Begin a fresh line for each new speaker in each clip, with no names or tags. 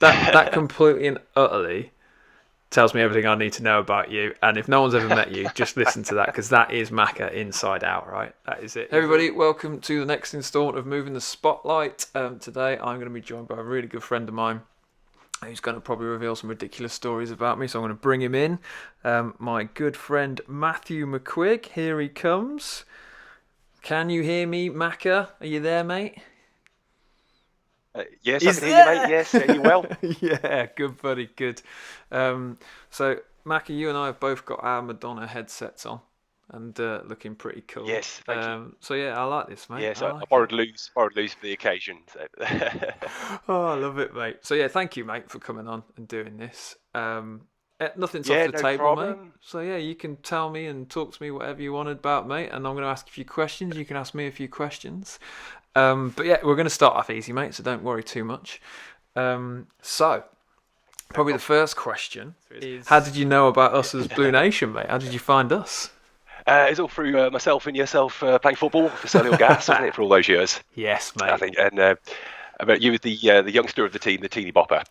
that completely and utterly tells me everything I need to know about you. And if no one's ever met you, just listen to that, because that is Macca inside out, right? That is it. Hey everybody, welcome to the next instalment of Moving the Spotlight. Today I'm going to be joined by a really good friend of mine who's going to probably reveal some ridiculous stories about me. So I'm going to bring him in. My good friend Matthew McQuigg. Here he comes. Can you hear me, Macca? Are you there, mate?
Yes, I can hear you, mate. Yes, are you well?
Yeah, good buddy, good. So Macca, you and I have both got our Madonna headsets on and looking pretty cool.
Yes, thank you.
So yeah, I like this, mate.
Yes,
I
I
like it.
borrowed loose for the occasion. So.
Oh, I love it, mate. So yeah, thank you, mate, for coming on and doing this. Nothing's off
Yeah,
the
no
table, mate.
problem.
So yeah, you can tell me and talk to me whatever you wanted about, mate. And I'm going to ask a few questions. You can ask me a few questions. But yeah, we're going to start off easy, mate. So don't worry too much. So probably the first question is: how did you know about us as Blue Nation, mate? How did you find us?
It's all through myself and yourself playing football for Cellular Gas, wasn't it, for all those years?
Yes, mate.
I think, and about you was the youngster of the team, the teeny bopper,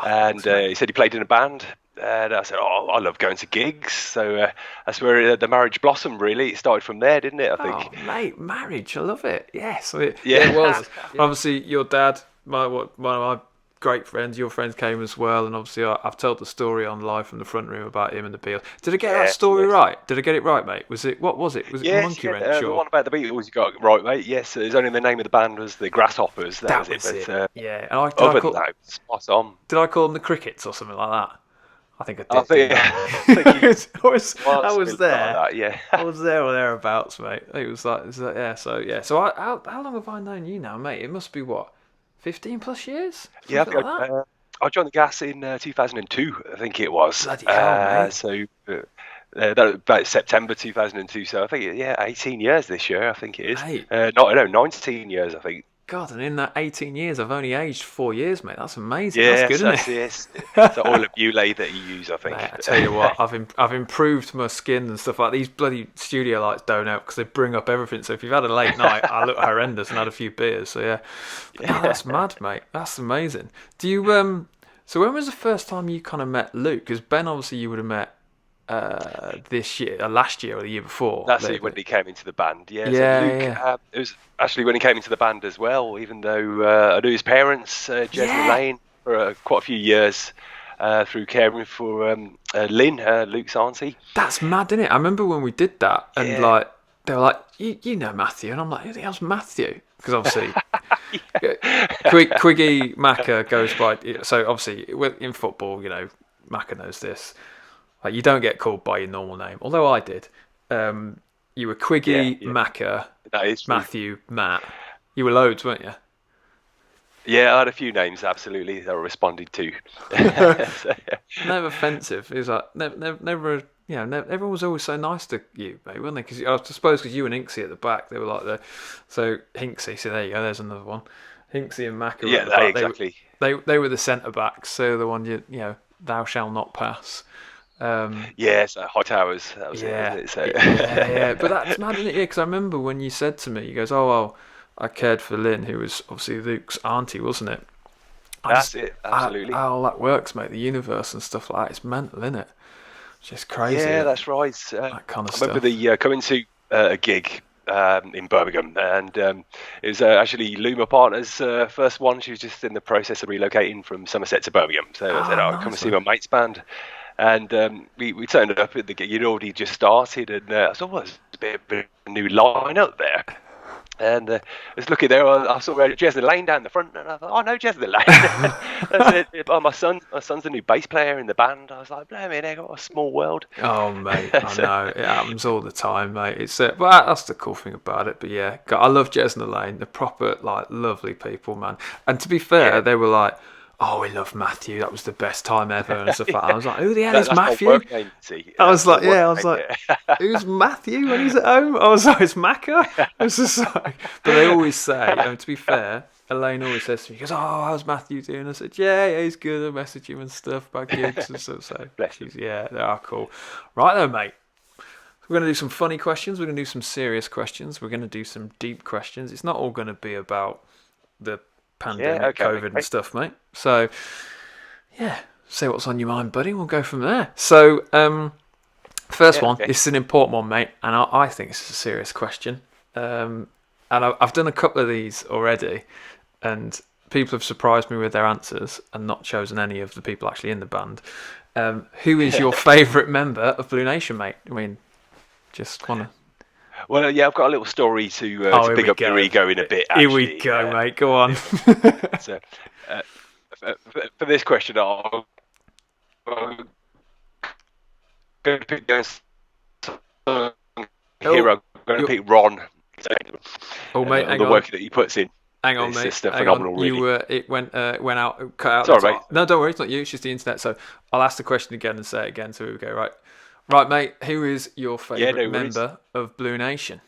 and he said he played in a band. And I said, "Oh, I love going to gigs." So that's where the marriage blossomed. Really, it started from there, didn't it? I think.
Oh, mate, marriage, I love it. Yes,
Yeah.
it was. Obviously, your dad, one of my great friends, your friends came as well, and obviously I've told the story on Live from the Front Room about him and the Beatles. Did I get that story right? Did I get it right, mate? What was it? Was it
Yes,
Monkey
yeah,
Wrench?
the one about the Beatles you got right, mate. Yes, it was only the name of the band was the Grasshoppers. That was it. But,
yeah, and
other than that, spot on.
did I call them the Crickets or something like that? I think I did.
I think, I think
I was there.
Like that, yeah.
I was there or thereabouts, mate. It was like yeah. So yeah. So how long have I known you now, mate? It must be what, 15 plus years?
Yeah,
Something like that.
I joined the Gas in 2002, I think it was.
Bloody hell, mate.
So that was about September 2002. So I think, yeah, 18 years this year, I think it is.
Mate.
No, 19 years, I think.
God, and in that 18 years, I've only aged 4 years, mate. That's amazing.
Yeah,
That's good, isn't it?
yes. It's the oil of Ulay that you use, I think.
Mate, I tell you what, I've improved my skin and stuff like these bloody studio lights don't help because they bring up everything. So if you've had a late night, I look horrendous and had a few beers. So yeah, but no, that's mad, mate. That's amazing. Do you So when was the first time you kind of met Luke? Because Ben, obviously, you would have met this year, last year or the year before.
That's it, when he came into the band. Yeah,
Yeah,
so Luke, it was actually when he came into the band as well, even though I knew his parents, Jez and Elaine, for quite a few years through caring for Lynn, Luke's auntie.
That's mad, isn't it? I remember when we did that, and like they were like, you know Matthew, and I'm like, who the hell's Matthew? Because obviously, Quiggy Macca goes by. So obviously, in football, you know, Macca knows this. Like, you don't get called by your normal name, although I did. You were Quiggy, Macca,
that is true.
Matthew, Matt. You were loads, weren't you?
Yeah, I had a few names, absolutely, that were responded to. So,
Never offensive. It was like never. You know, everyone was always so nice to you, mate, weren't they? Because I suppose because you and Hinksy at the back, they were like so Hinksy. So there you go. There's another one. Hinksy and Macca.
Yeah,
at the back.
exactly.
They were the centre backs. So the one you know, thou shall not pass.
Yes, High Towers. That was it, wasn't it? So.
Yeah. But that's mad, isn't it? Yeah, because I remember when you said to me, you goes, "Oh well, I cared for Lynn, who was obviously Luke's auntie, wasn't it?"
That's it, absolutely.
How all that works, mate. The universe and stuff like that. It's mental, isn't it? It's just crazy.
Yeah, that's right.
That kind of
I
stuff.
remember coming to a gig in Birmingham, and it was actually Lou, my partner's first one. She was just in the process of relocating from Somerset to Birmingham, so I said, "Oh, come and see my mate's band." And we turned up at the gig. You'd already just started, and I thought, well, there's a bit of a new lineup there. And I was looking there, I saw Jez and Lane down the front, and I thought, oh, no, Jez and Lane. I said, oh, my son's the new bass player in the band. I was like, blimey, they got a small world.
Oh, mate, I know. It happens all the time, mate. It's well, that's the cool thing about it. But yeah, I love Jez and Elaine. They're proper, like, lovely people, man. And to be fair, they were like, oh, we love Matthew. That was the best time ever and stuff like that. I was like, who the hell is Matthew? I was like, who's Matthew when he's at home? I was like, it's Macca. I was just like, but they always say, to be fair, Elaine always says to me, she goes, oh, how's Matthew doing? I said, yeah, he's good. I message him and stuff about gigs and stuff. So, yeah, they are cool. Right then, mate. We're going to do some funny questions. We're going to do some serious questions. We're going to do some deep questions. It's not all going to be about the pandemic, COVID and stuff, mate. So Yeah, say what's on your mind, buddy. We'll go from there. So, first
Yeah,
one.
okay.
This is an important one, mate, and I think this is a serious question. And I've done a couple of these already, and people have surprised me with their answers and not chosen any of the people actually in the band. Who is your favourite member of Blue Nation, mate? I mean, just wanna.
Well, yeah, I've got a little story to
Here
big
we
up your
go.
ego in a bit.
Here we
Actually,
go, mate. Go on.
so uh, for this question, I'm going to pick the hero. I'm going to pick Ron.
Oh, mate, hang
the
on.
work that he puts in.
Hang on,
It's
mate.
just
Hang
phenomenal,
on.
really.
It went out, cut out.
Sorry, mate.
No, don't worry. It's not you. It's just the internet. So I'll ask the question again and say it again. So here we go. Right, mate. Who is your favourite member of Blue Nation?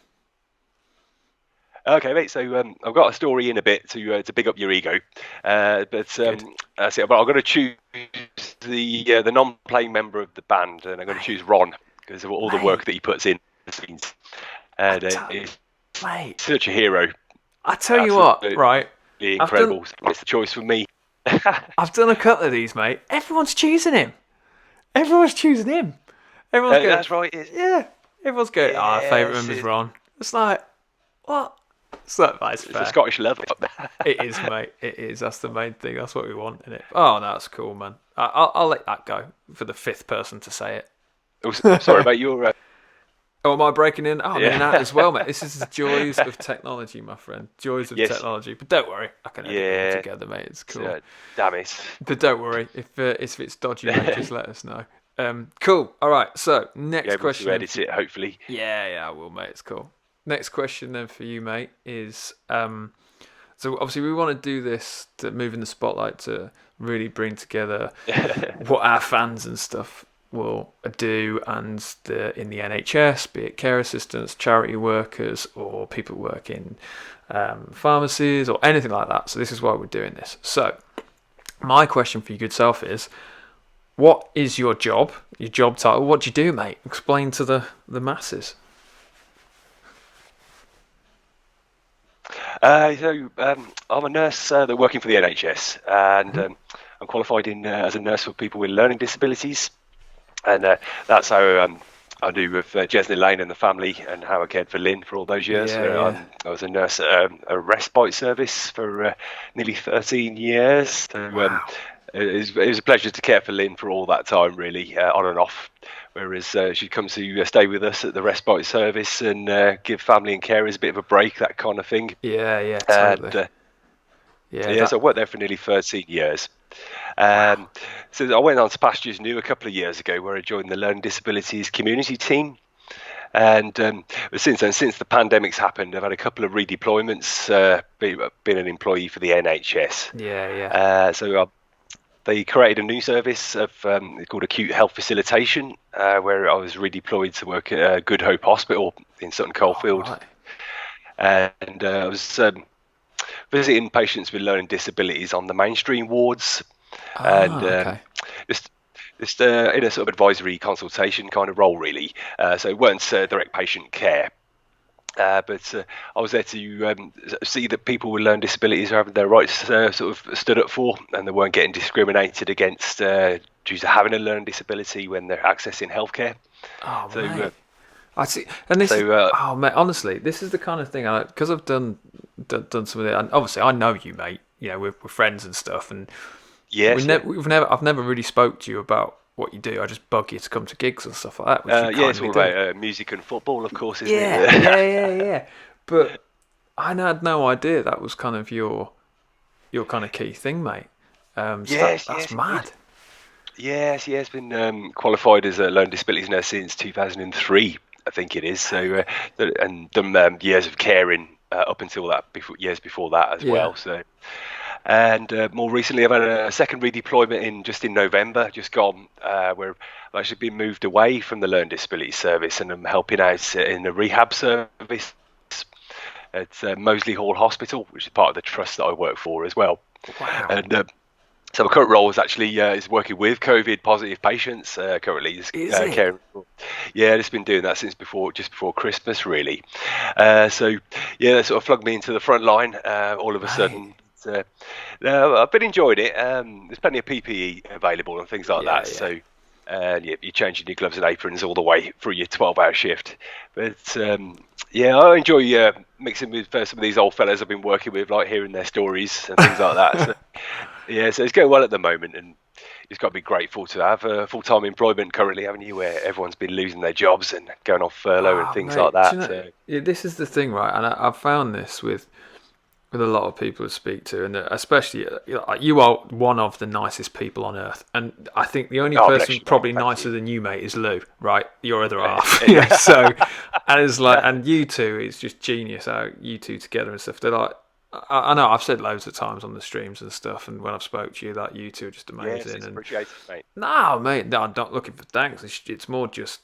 Okay, mate. So I've got a story in a bit to big up your ego, but that's it. But I'm going to choose the non-playing member of the band, and I'm going to choose Ron because of all the work that he puts in the scenes, and he's such a hero.
I tell you what, right?
Incredible. It's the choice for me.
I've done a couple of these, mate. Everyone's choosing him. Everyone's going.
That's right.
Yeah. Everyone's going. Our favourite member's Ron. It's like, what? It's like, that's fair.
It's a Scottish love.
It is, mate. It is. That's the main thing. That's what we want, isn't it? Oh, no, that's cool, man. I'll let that go for the fifth person to say it.
Oh, sorry, mate. You're.
Oh, am I breaking in? Oh, I'm in and out as well, mate. This is the joys of technology, my friend. Joys of technology. But don't worry, I can edit it all together, mate. It's cool.
Damn it.
But don't worry, if it's dodgy, mate, just let us know. Cool. All right. So next question.
To edit it, hopefully.
Yeah, I will, mate. It's cool. Next question then for you, mate, is so obviously we want to do this to move in the spotlight to really bring together what our fans and stuff will do, and in the NHS, be it care assistants, charity workers, or people who work in pharmacies or anything like that. So this is why we're doing this. So my question for your good self is, what is your job title? What do you do, mate? Explain to the masses.
I'm a nurse working for the NHS, and I'm qualified as a nurse for people with learning disabilities. And that's how I do with Jesney Lane and the family, and how I cared for Lynn for all those years. I was a nurse at a respite service for nearly 13 years. So,
wow.
It was a pleasure to care for Lynn for all that time, really, on and off. Whereas she'd come to stay with us at the respite service and give family and carers a bit of a break, that kind of thing.
Yeah, totally.
So I worked there for nearly 13 years. So I went on to Pastures New a couple of years ago, where I joined the Learning Disabilities Community Team. And since then, since the pandemic's happened, I've had a couple of redeployments, being an employee for the NHS. So they created a new service called Acute Health Facilitation, where I was redeployed to work at Good Hope Hospital in Sutton Coldfield. Right. And I was visiting patients with learning disabilities on the mainstream wards, just in a sort of advisory consultation kind of role, really. So it weren't direct patient care. But I was there to see that people with learning disabilities are having their rights sort of stood up for, and they weren't getting discriminated against due to having a learning disability when they're accessing healthcare.
Oh, so, mate. I see. And this oh, mate, honestly, this is the kind of thing, because I've done some of it, and obviously I know you, mate, you know, we're friends and stuff, and I've never really spoke to you about what you do. I just bug you to come to gigs and stuff like that.
It's all about music and football, of course, isn't
it? Yeah. But I had no idea that was kind of your kind of key thing, mate. That's mad.
Yes, been qualified as a learning disabilities nurse since 2003, I think it is. So, and done years of caring up until that, years before that as well. So. And more recently, I've had a second redeployment in November, just gone, where I've actually been moved away from the Learning Disability Service, and I'm helping out in the rehab service at Moseley Hall Hospital, which is part of the trust that I work for as well.
Wow.
And so my current role is actually is working with COVID positive patients currently. Caring for, it's been doing that since just before Christmas, really. So that sort of plugged me into the front line all of a sudden. no, I've been enjoying it. There's plenty of PPE available and things like
Yeah,
that.
yeah.
So, you're changing your gloves and aprons all the way through your 12-hour shift. But yeah, I enjoy mixing with some of these old fellas I've been working with, like hearing their stories and things like that. So, yeah, so it's going well at the moment, and you've got to be grateful to have full-time employment currently, haven't you? Where everyone's been losing their jobs and going off furlough and
Ah,
things like
mate, do you
that.
know,
So,
yeah, this is the thing, right? And I've found this with a lot of people I speak to, and especially you are one of the nicest people on earth. And I think the only
oh, bless
person
you, mate.
probably
Thank
nicer
you.
than you, mate, is Lou, right? Your other half.
Yeah.
So, and it's like, and you two, it's just genius how you two together and stuff. They're like, I know I've said loads of times on the streams and stuff, and when I've spoke to you, that you two are just
Yes,
amazing.
it's
And
appreciated, mate.
no, mate, no, I'm not looking for thanks. It's more just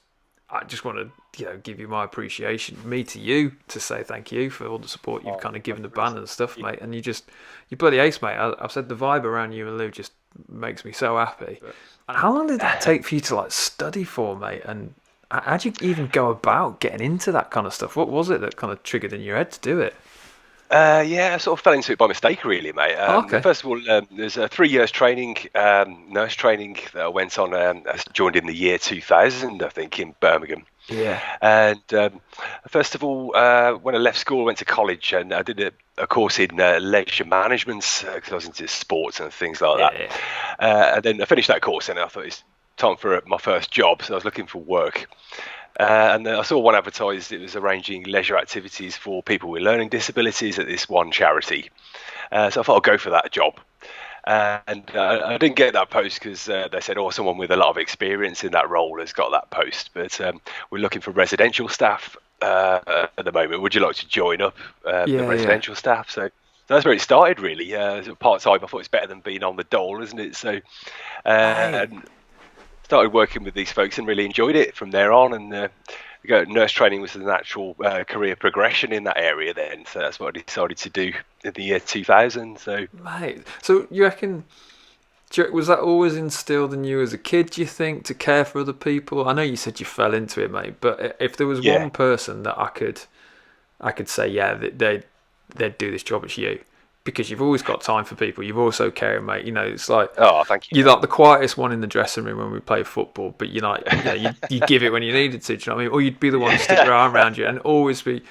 I just want to give you my appreciation, me to you, to say thank you for all the support you've
Oh,
kind of given the
really
band and stuff,
yeah.
mate. And you bloody ace, mate. I've said the vibe around you and Lou just makes me so happy. And how long did that take for you to like study for, mate? And how'd you even go about getting into that kind of stuff? What was it that kind of triggered in your head to do it?
Yeah, I sort of fell into it by mistake, really, mate.
Oh, okay.
First of all, there's a 3 years training, nurse training that I went on. I joined in the year 2000, I think, in Birmingham.
Yeah.
And first of all, when I left school, I went to college and I did a course in leisure management because I was into sports and things like that.
Yeah.
And then I finished that course and I thought it's time for my first job. So I was looking for work. And then I saw one advertised. It was arranging leisure activities for people with learning disabilities at this one charity. So I thought I'll go for that job. And I didn't get that post because they said, "Oh, someone with a lot of experience in that role has got that post." But we're looking for residential staff at the moment. Would you like to join up the
Yeah. Yeah.
residential staff? So that's where it started, really. Part time. I thought it's better than being on the dole, isn't it? So
Mate.
and started working with these folks and really enjoyed it from there on. And nurse training was the natural career progression in that area then. So that's what I decided to do in the year 2000. So,
Mate. So you reckon? Was that always instilled in you as a kid, do you think, to care for other people? I know you said you fell into it, mate, but if there was
yeah.
one person that I could say, yeah, they'd do this job, it's you. Because you've always got time for people. You've also caring, mate. You know, it's like
Oh, thank you.
you're like the quietest one in the dressing room when we play football, but you're like, you give it when you needed to. Do you know what I mean? Or you'd be the one to stick your arm around you and always be.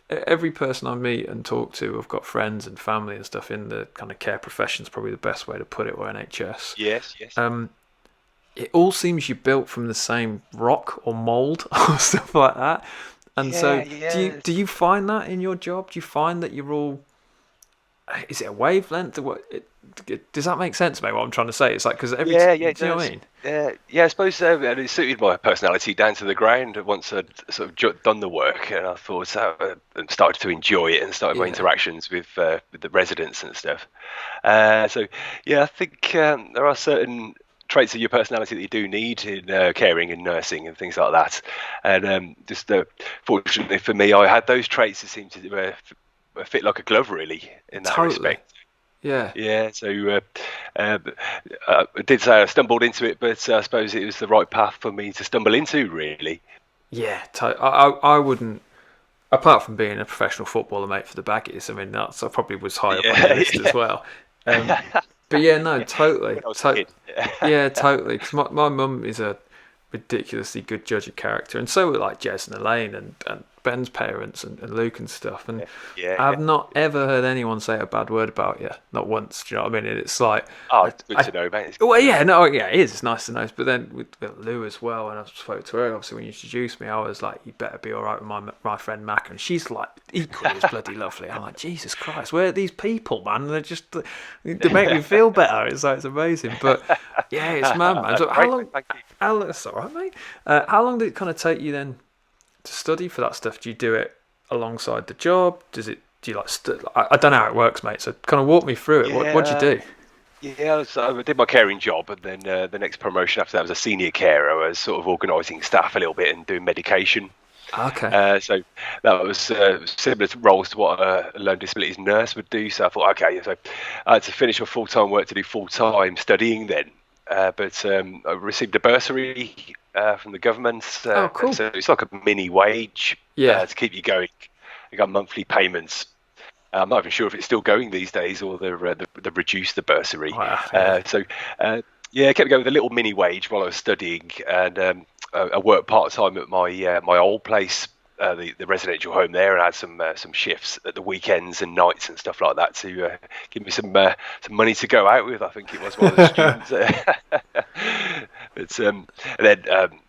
Every person I meet and talk to, I've got friends and family and stuff in the kind of care professions, probably the best way to put it, or NHS.
Yes, yes.
It all seems you're built from the same rock or mould or stuff like that. And so,
Yeah.
do you find that in your job? Do you find that you're all? Is it a wavelength? Does that make sense, mate? What I'm trying to say, it's like because every
Yeah,
do
it
you know what
does.
I mean?
Yeah, I suppose and it suited my personality down to the ground once I'd sort of done the work, and I thought and started to enjoy it and started my
Yeah,
interactions with the residents and stuff. So yeah, I think there are certain traits of your personality that you do need in caring and nursing and things like that. And just fortunately for me, I had those traits that seemed to fit like a glove, really, in that
totally.
respect.
Yeah,
Yeah, so I did say I stumbled into it, but I suppose it was the right path for me to stumble into, really.
yeah. I wouldn't. Apart from being a professional footballer, mate, for the Baggies, I mean, that's I probably was high up on your
Yeah,
list as well. But yeah, no, totally.
when I was a kid.
Yeah, totally. Because my mum is a ridiculously good judge of character, and so were like Jez and Elaine and Ben's parents and Luke and stuff. And
Yeah.
I've not ever heard anyone say a bad word about you, not once. Do you know what I mean? And it's like,
Oh, it's good to know, mate. It's good
well,
to know.
yeah, no, yeah, it is. It's nice to know. But then with Lou as well, and I spoke to her, obviously, when you introduced me, I was like, you better be all right with my friend Macca. And she's like, equally as bloody lovely. I'm like, Jesus Christ, where are these people, man? They're just, they make me feel better. It's like, it's amazing. But yeah, it's mad, man. So
Great, mate, thank you.
that's all right, mate. How long did it kind of take you then to study for that stuff? Do you do it alongside the job? Do you like I don't know how it works, mate, so kind of walk me through it. What do you do?
Yeah, so I did my caring job, and then the next promotion after that was a senior carer. I was sort of organising staff a little bit and doing medication.
Okay.
So that was similar to roles to what a learning disabilities nurse would do. So I thought, okay, so I had to finish my full-time work to do full-time studying then. But I received a bursary from the government.
Oh, cool.
So it's like a mini wage
Yeah.
to keep you going. You got monthly payments. I'm not even sure if it's still going these days, or they've reduced the bursary.
Yeah.
So yeah, I kept going with a little mini wage while I was studying, and I worked part time at my old place, the residential home there, and I had some shifts at the weekends and nights and stuff like that to give me some money to go out with. I think it was while I was a student. And then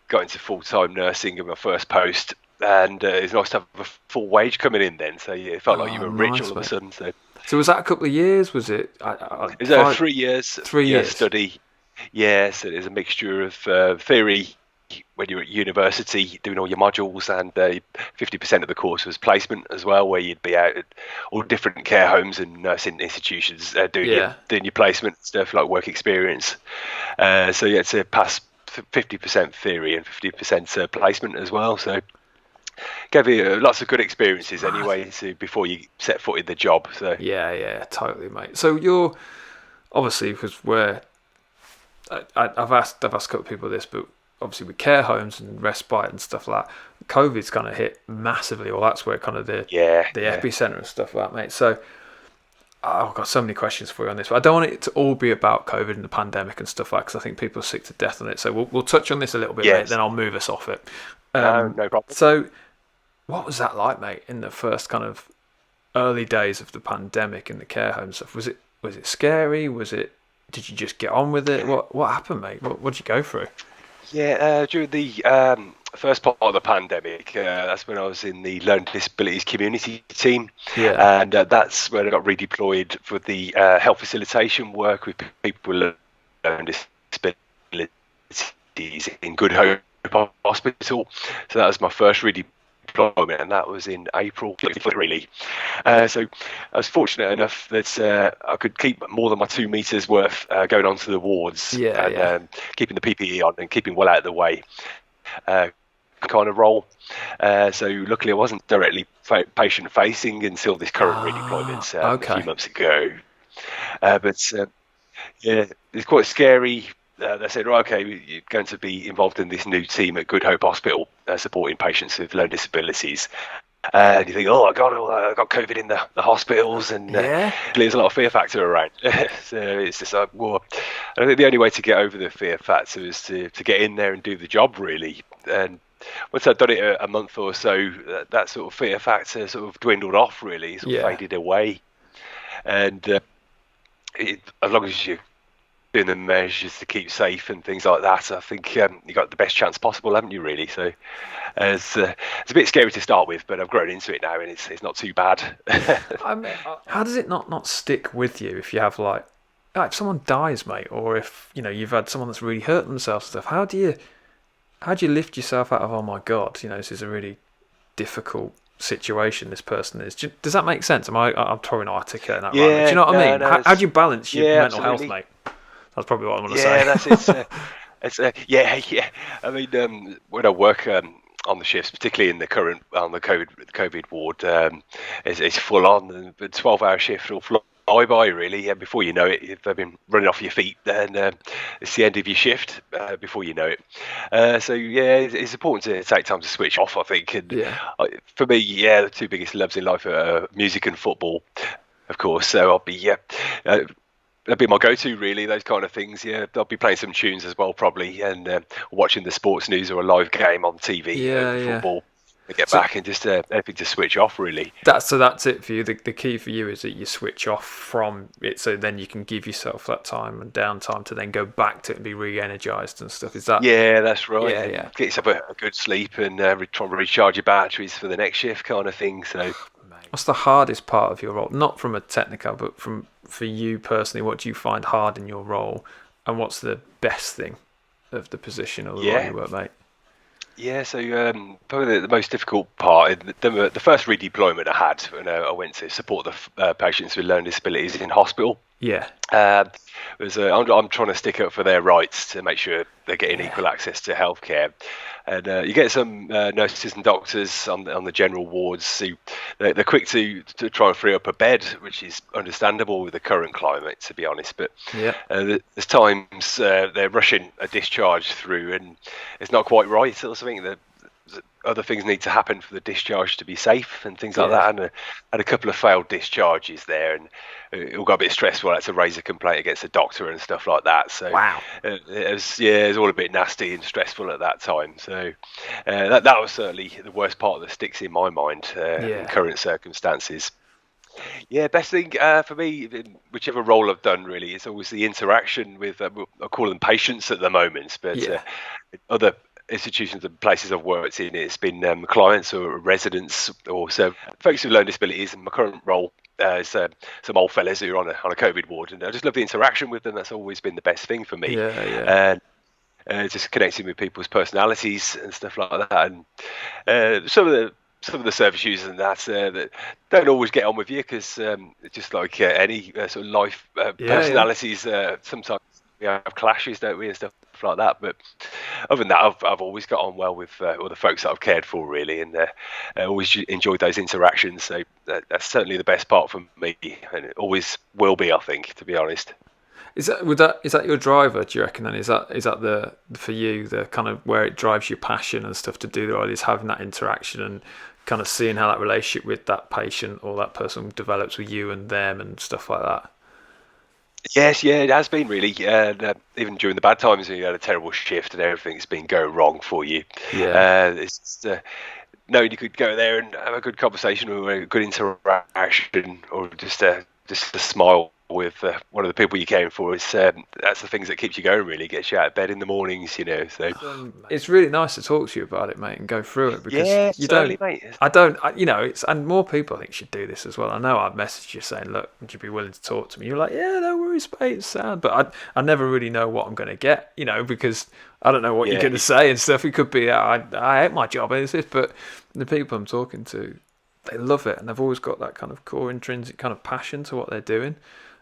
got into full time nursing in my first post. And it's nice to have a full wage coming in then, so yeah, it felt like you were rich
Nice,
all of a
mate.
sudden. So
So was that a couple of years? Was it?
it was 3 years,
3 years.
study. Yes, it is a mixture of theory when you're at university doing all your modules, and 50% of the course was placement as well, where you'd be out at all different care homes and nursing institutions doing your placement stuff like work experience. So yeah, it's a pass 50% theory and 50% placement as well. So gave you lots of good experiences anyway before you set foot in the job. So
Yeah, totally, mate. So you're obviously, because I've asked a couple of people this, but obviously with care homes and respite and stuff like that, COVID's kind of hit massively. Well, that's where kind of the epicenter and stuff like that, mate. So I've got so many questions for you on this, but I don't want it to all be about COVID and the pandemic and stuff like that, because I think people are sick to death on it. So we'll touch on this a little bit, mate, then I'll move us off it.
No problem.
So what was that like, mate, in the first kind of early days of the pandemic in the care home stuff? Was it scary? Did you just get on with it? What happened, mate? What did you go through?
Yeah, during the first part of the pandemic, that's when I was in the learning disabilities community team.
Yeah.
And that's when I got redeployed for the health facilitation work with people with learning disabilities in Good Hope Hospital. So that was my first redeployment, and that was in April, really. So I was fortunate enough that I could keep more than my 2 meters worth going onto the wards, and keeping the PPE on and keeping well out of the way kind of role. So luckily I wasn't directly patient facing until this current redeployment a few months ago. But yeah, it's quite scary. They said, right, okay, you're going to be involved in this new team at Good Hope Hospital, supporting patients with learning disabilities. And you think, oh, I got COVID in the hospitals, and there's a lot of fear factor around. So it's just like, well, I think the only way to get over the fear factor is to get in there and do the job, really. And once I'd done it a month or so, that sort of fear factor sort of dwindled off, really, sort of faded away. And as long as you doing the measures to keep safe and things like that, I think you got the best chance possible, haven't you, really? So it's a bit scary to start with, but I've grown into it now, and it's not too bad.
How does it not stick with you if you have like if someone dies, mate, or if you've had someone that's really hurt themselves and stuff? How do you lift yourself out of, oh my god, this is a really difficult situation this person is? Does that make sense? I'm probably not articulating that right. Do you know what I mean? How do you balance your mental health, mate? That's probably what I'm going to say.
Yeah. I mean, when I work on the shifts, particularly in the COVID ward, it's full on. The 12-hour shift will fly by, really. And before you know it, you've been running off your feet, and it's the end of your shift before you know it. So yeah, it's important to take time to switch off, I think. And for me, the two biggest loves in life are music and football, of course. So I'll be that'd be my go-to, really, those kind of things. Yeah, I'll be playing some tunes as well, probably, and watching the sports news or a live game on TV, football, to get back and just anything to switch off, really.
That's it for you. The key for you is that you switch off from it, so then you can give yourself that time and downtime to then go back to it and be re-energized and stuff. Is that?
Yeah, that's right.
Yeah.
Get yourself a good sleep and try and recharge your batteries for the next shift, kind of thing. So,
what's the hardest part of your role? Not from a technical, but for you personally, what do you find hard in your role, and what's the best thing of the position or the role you work, mate?
Yeah, so probably the most difficult part, the first redeployment I had when I went to support the patients with learning disabilities in hospital.
Yeah.
I'm trying to stick up for their rights to make sure they're getting equal access to healthcare. And you get some nurses and doctors on the general wards who they're quick to try and free up a bed, which is understandable with the current climate, to be honest. But there's times they're rushing a discharge through, and it's not quite right or something. other things need to happen for the discharge to be safe and things like
Yeah.
that. And had a couple of failed discharges there, and it all got a bit stressful. I had to raise a complaint against the doctor and stuff like that. So
Wow.
it was all a bit nasty and stressful at that time. So that was certainly the worst part that sticks in my mind in current circumstances. Yeah, best thing for me, in whichever role I've done, really, is always the interaction with, I call them patients at the moment, but other institutions and places I've worked in, it's been clients or residents or so folks with learning disabilities. And my current role is some old fellas who are on a COVID ward, and I just love the interaction with them. That's always been the best thing for me. And just connecting with people's personalities and stuff like that. And some of the service users and that don't always get on with you because just like any sort of life personalities, sometimes we have clashes, don't we, and stuff like that. But other than that, I've always got on well with all the folks that I've cared for, really, and always enjoyed those interactions. So that's certainly the best part for me, and it always will be, I think, to be honest.
Is that your driver? Do you reckon? And is that the for you the kind of where it drives your passion and stuff to do the role, is having that interaction and kind of seeing how that relationship with that patient or that person develops with you and them and stuff like that?
Yes, yeah, it has been really. And even during the bad times when you had a terrible shift and everything's been going wrong for you, it's just, knowing you could go there and have a good conversation or a good interaction or just a smile with one of the people you came for, is that's the things that keeps you going, really gets you out of bed in the mornings, so
it's really nice to talk to you about it, mate, and go through it, because it's, and more people I think should do this as well. I know I've messaged you saying, look, would you be willing to talk to me? You're like, yeah, no worries, mate, it's sad, but I never really know what I'm going to get, because I don't know what you're going to say and stuff. It could be I hate my job and this, but the people I'm talking to, they love it, and they've always got that kind of core intrinsic kind of passion to what they're doing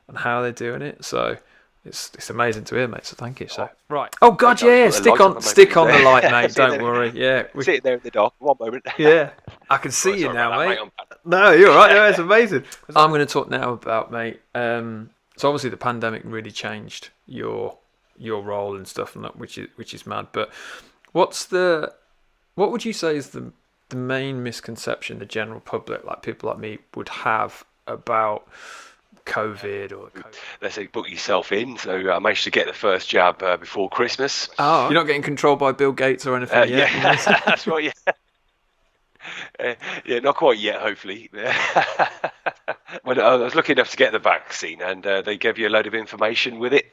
and how they're doing it. So it's amazing to hear, mate. So thank you. So right. Oh God, yeah. Stick on the light, mate. Don't worry. Yeah.
Sitting there in the dark. One moment.
Yeah. I can see you now, mate. No, you're right. Yeah, it's amazing. I'm going to talk now about, mate. So obviously the pandemic really changed your role and stuff, and that, which is mad. But what would you say is the main misconception the general public, like people like me, would have about COVID or
let's say book yourself in? So I managed to get the first jab before Christmas.
Oh, you're not getting controlled by Bill Gates or anything yet?
Yeah, that's right. Yeah, not quite yet, hopefully. When I was lucky enough to get the vaccine, and they gave you a load of information with it.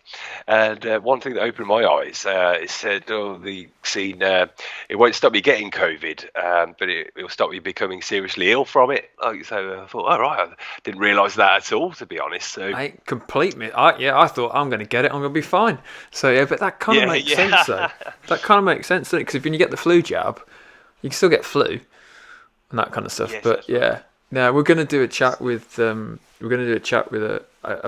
And one thing that opened my eyes, it said, the vaccine, it won't stop you getting COVID, but it will stop you becoming seriously ill from it. So I thought, all right, I didn't realise that at all, to be honest. So
I thought I'm going to get it, I'm going to be fine. So yeah, but that kind of makes sense, though. That kind of makes sense, doesn't it? Because when you get the flu jab, you can still get flu and that kind of stuff. Yes, but yeah, now we're going to do a chat with a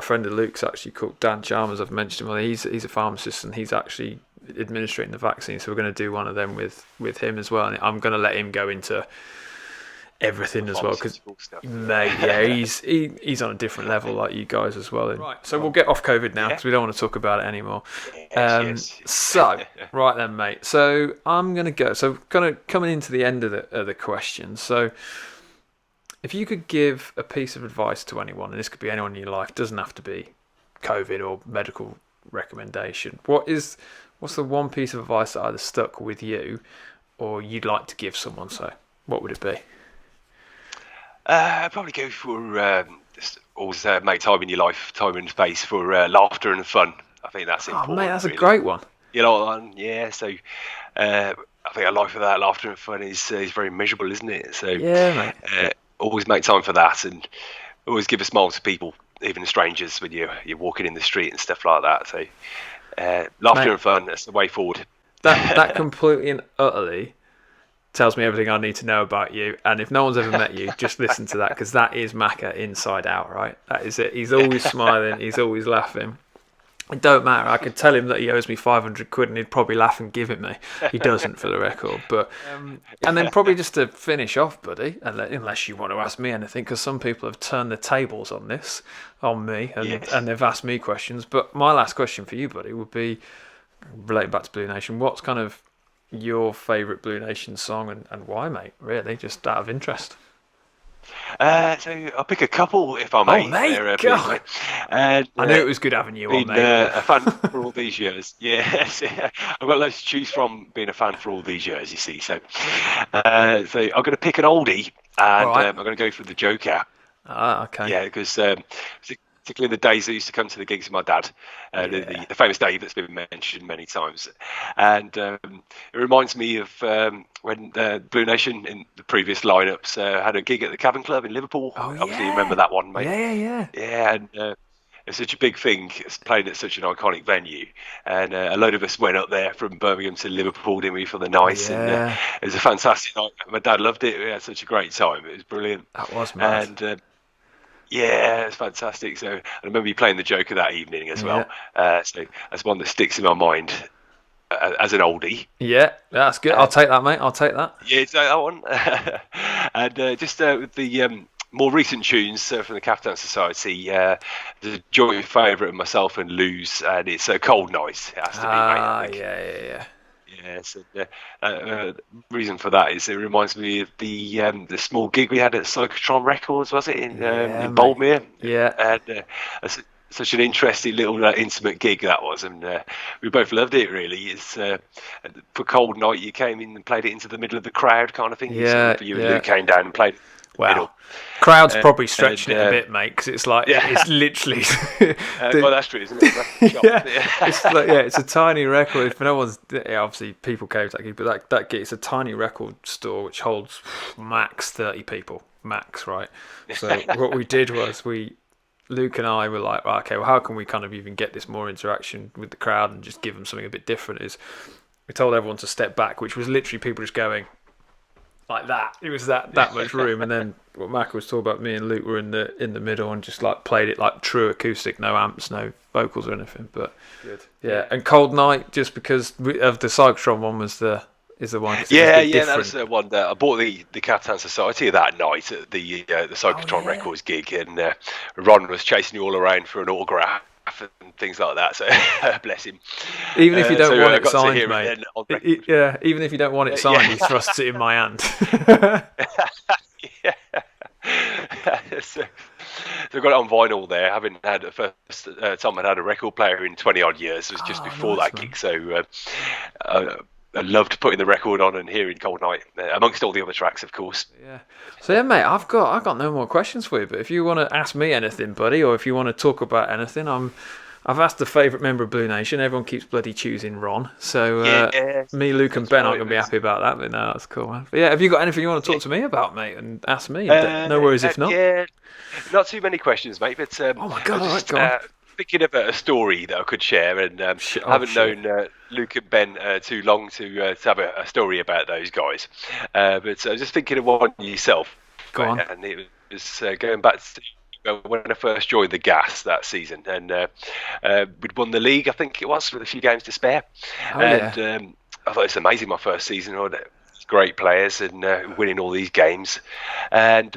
friend of Luke's, actually, called Dan Chalmers. I've mentioned him. Well, he's a pharmacist and he's actually administrating the vaccine. So we're going to do one of them with him as well. And I'm going to let him go into everything as well, because mate, he's on a different level like you guys as well. And right, so we'll get off COVID now because we don't want to talk about it anymore. So right then, mate. So I'm going to go. So kind of coming into the end of the questions. So if you could give a piece of advice to anyone, and this could be anyone in your life, doesn't have to be COVID or medical recommendation, what's the one piece of advice that either stuck with you or you'd like to give someone? So what would it be?
I'd probably go for just always make time in your life, time and space for laughter and fun. I think that's important.
Oh, mate, that's really a great one.
Yeah. So I think a life without laughter and fun is very miserable, isn't it? So
yeah, mate.
Always make time for that, and always give a smile to people, even strangers, when you're walking in the street and stuff like that. So laughter and fun, that's the way forward.
That completely and utterly tells me everything I need to know about you. And if no one's ever met you, just listen to that, because that is Macca inside out, right? That is it. He's always smiling. He's always laughing. It don't matter. I could tell him that he owes me 500 quid and he'd probably laugh and give it me. He doesn't, for the record. But and then probably just to finish off, buddy, unless you want to ask me anything, because some people have turned the tables on me, and they've asked me questions. But my last question for you, buddy, would be, relating back to Blue Nation, what's kind of your favourite Blue Nation song and why, mate? Really, just out of interest.
So I'll pick a couple if I
Oh,
may.
mate,
Please,
God.
mate. And
I knew it was good having you on,
been
mate.
a fan for all these years. Yes, I've got loads to choose from. Being a fan for all these years, you see. So I'm going to pick an oldie,
All
and
right.
I'm going to go for the Joker.
Ah, okay.
Yeah, because particularly the days I used to come to the gigs with my dad,
Yeah.
the famous Dave that's been mentioned many times, and it reminds me of when Blue Nation in the previous lineups had a gig at the Cavern Club in Liverpool.
Oh,
Obviously, you remember
yeah.
that one, mate.
Yeah.
Yeah, and it's such a big thing. It's playing at such an iconic venue, and a load of us went up there from Birmingham to Liverpool, didn't we, for the night? And
Yeah.
it was a fantastic night. My dad loved it. We had such a great time. It was brilliant.
That was mad.
And yeah, it's fantastic. So I remember you playing the Joker that evening as
Yeah.
well. So that's one that sticks in my mind as an oldie.
Yeah, that's good. I'll take that, mate. I'll take that.
Yeah, it's that one. And just with the more recent tunes from the Caftan Society, there's a joint favourite of myself and Lou's, and it's a Cold Night. It has to be, mate, I think.
Yeah.
Yes, reason for that is it reminds me of the small gig we had at Cyclotron Records, was it in
Yeah, mate.
Boldmere?
Yeah.
And such an interesting little intimate gig that was, and we both loved it. Really, it's for Cold Night. You came in and played it into the middle of the crowd, kind of thing.
Yeah,
You and Luke came down and played. It in the middle.
Wow. Crowd's probably stretching
and,
it a bit, mate, because it's like
yeah.
it's literally.
Well, that's true, isn't it?
Yeah, it's a tiny record. If no one's obviously people came to that gig, but that gig, it's a tiny record store which holds max 30 people, max, right? So what we did was Luke and I were like, right, okay, well, how can we kind of even get this more interaction with the crowd and just give them something a bit different? Is we told everyone to step back, which was literally people just going like that. It was that much room, and then what Macca was talking about, me and Luke were in the middle and just like played it like true acoustic, no amps, no vocals or anything. But
Good.
yeah, and Cold Night, just because of the Cyclotron one is the one.
Yeah, that's the one that I bought the Caftan Society that night at the Cyclotron Records gig, and Ron was chasing you all around for an autograph and things like that. So bless him.
Even if you don't want it signed,
mate.
Yeah, even if you don't want it signed, he thrusts it in my hand.
Yeah. So I got it on vinyl there. Having had the first time I'd had a record player in 20 odd years. It was just before that gig. So I loved putting the record on and hearing Cold Night amongst all the other tracks, of course.
Yeah. So yeah, mate, I've got no more questions for you. But if you want to ask me anything, buddy, or if you want to talk about anything, I've asked the favourite member of Blue Nation. Everyone keeps bloody choosing Ron. So me, Luke, and Ben aren't going to be happy about that. But no, that's cool, man. But yeah, have you got anything you want to talk to me about, mate, and ask me? No worries if not.
Yeah, not too many questions, mate. But
oh my god, all right, go on.
Thinking of a story that I could share, and I haven't known Luke and Ben too long to have a story about those guys. But I was just thinking of one yourself.
Go on.
And it was going back to when I first joined the Gas that season, and we'd won the league, I think it was, with a few games to spare. I thought it's amazing, my first season. Great players and winning all these games. And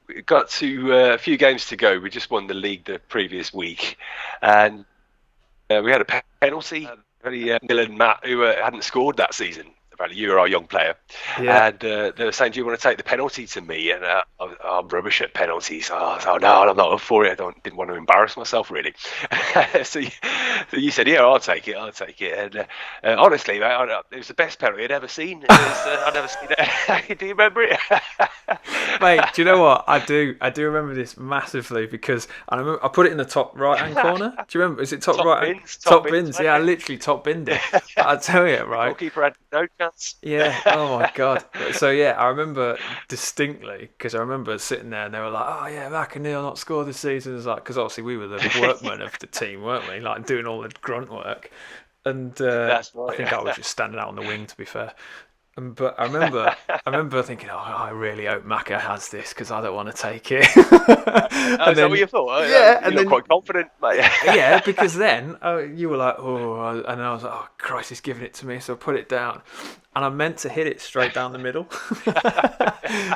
we got to a few games to go. We just won the league the previous week, and we had a penalty. Neil and Matt, who hadn't scored that season. Apparently, you were our young player, and they were saying, "Do you want to take the penalty to me?" And I'm rubbish at penalties. So I thought, "No, I'm not up for it. Didn't want to embarrass myself, really." so you said, "Yeah, I'll take it. And honestly, mate, it was the best penalty I'd ever seen. I'd never seen it. Do you remember it?
Mate, do you know what? I do remember this massively because I put it in the top right hand corner. Do you remember? Is it top right? Top bins. Yeah, I literally top binned it. I tell you, right.
Goalkeeper had no chance.
Yeah. Oh my god. So yeah, I remember distinctly because I remember sitting there and they were like, "Oh yeah, Macca and Neil not scored this season." It's like because obviously we were the workmen of the team, weren't we? Like doing all the grunt work. And
That's right,
I think I was just standing out on the wing, to be fair. But I remember thinking, "Oh, I really hope Macca has this because I don't want to take it."
Is that what you thought?
Yeah,
and then quite confident, mate.
Yeah, because then you were like, "Oh," and I was like, "Oh Christ, he's giving it to me," so I put it down, and I meant to hit it straight down the middle.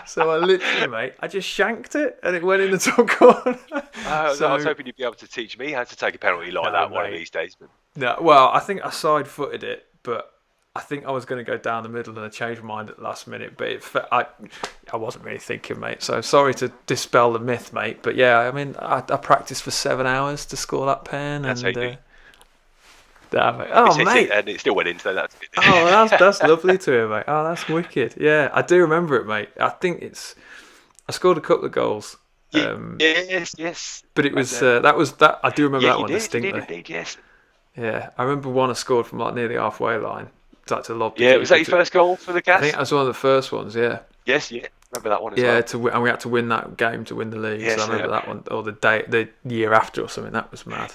So I literally, mate, I just shanked it, and it went in the top corner.
So I was hoping you'd be able to teach me how to take a penalty like that one of these days. But
no, well, I think I side-footed it, but I think I was going to go down the middle and I changed my mind at the last minute, but I wasn't really thinking, mate. So sorry to dispel the myth, mate. But yeah, I mean, I practiced for 7 hours to score that pen,
That's
and
how you do.
oh, mate.
And it still went in, so that's good.
Oh, that's lovely to hear, mate. Oh, that's wicked. Yeah, I do remember it, mate. I think I scored a couple of goals.
Yes.
But it was that was that. I do remember
Yeah,
that
you
one
did. You
distinctly.
did indeed, yes.
Yeah, I remember one I scored from like near the halfway line. Like to lob the
Yeah, was that your
keeper.
first goal for the
I think
Cats?
that was one of the first ones. Yeah.
Yes, yeah. Remember that one as
Yeah,
well.
and we had to win that game to win the league.
Yes,
so I remember that one, or the year after or something. That was mad.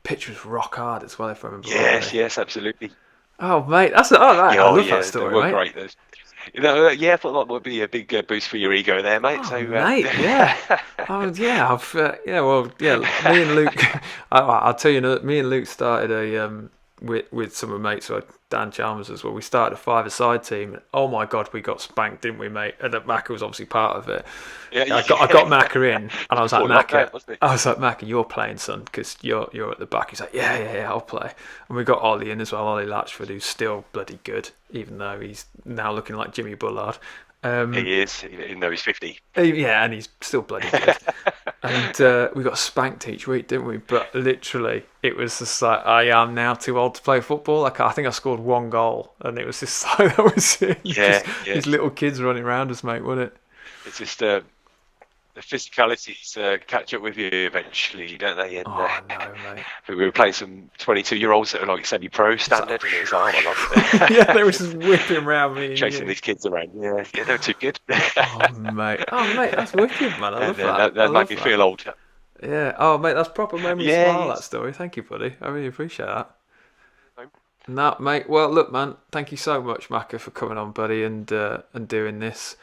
Pitch was rock hard as well, if I remember rightly.
Yes, absolutely.
Oh, mate, I love that story,
they were
mate.
great. Those. I thought that would be a big boost for your ego there, mate.
Oh,
So,
mate, yeah. Me and Luke. I'll tell you, me and Luke started with some of my mates, so Dan Chalmers as well. We started a 5-a-side team. And, oh my God, we got spanked, didn't we, mate? And Macca was obviously part of it.
Yeah,
I got Macca in, and I was like, Macca, you're playing, son, because you're at the back. He's like, yeah, I'll play. And we got Ollie in as well, Ollie Latchford, who's still bloody good, even though he's now looking like Jimmy Bullard.
He is, even though he's 50.
Yeah, and he's still bloody good. And we got spanked each week, didn't we? But literally, it was just like, I am now too old to play football. Like, I think I scored 1 goal, and it was just like, that was it. These little kids running around us, mate, wasn't it?
It's just the physicalities catch up with you eventually, don't they? And,
no, mate.
We were playing some 22-year-olds that are like semi-pro standard, and it was like, I love it.
Yeah, they were just whipping around me.
Chasing these kids around. Yeah, they were too good.
Oh, mate, that's wicked, man. I love that.
That made me feel old.
Yeah. Oh, mate, that's proper memory smile, that story. Thank you, buddy. I really appreciate that. No, mate. Well, look, man. Thank you so much, Macca, for coming on, buddy, and doing this.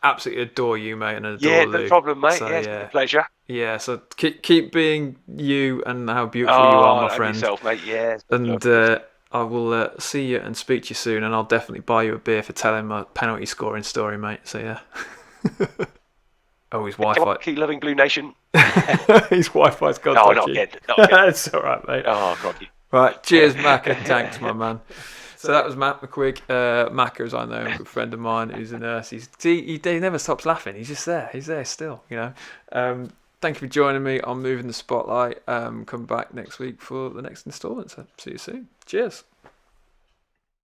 Absolutely adore you, mate, and adore Luke.
No problem, mate.
So,
it's been a pleasure.
Yeah, so keep being you and how beautiful you are, my friend.
Yourself, mate. Yeah.
And I will see you and speak to you soon, and I'll definitely buy you a beer for telling my penalty scoring story, mate. So yeah. Oh, his Wi-Fi.
Keep loving Blue Nation.
His Wi-Fi's gone.
Oh, not again.
It's all right, mate.
Oh, crikey.
Right, cheers, Mac, and thanks, my man. So that was Matt McQuigg. Macca, as I know him, a good friend of mine who's a nurse. He never stops laughing. He's just there. He's there still, you know. Thank you for joining me on Moving the Spotlight. Come back next week for the next instalment. So see you soon. Cheers.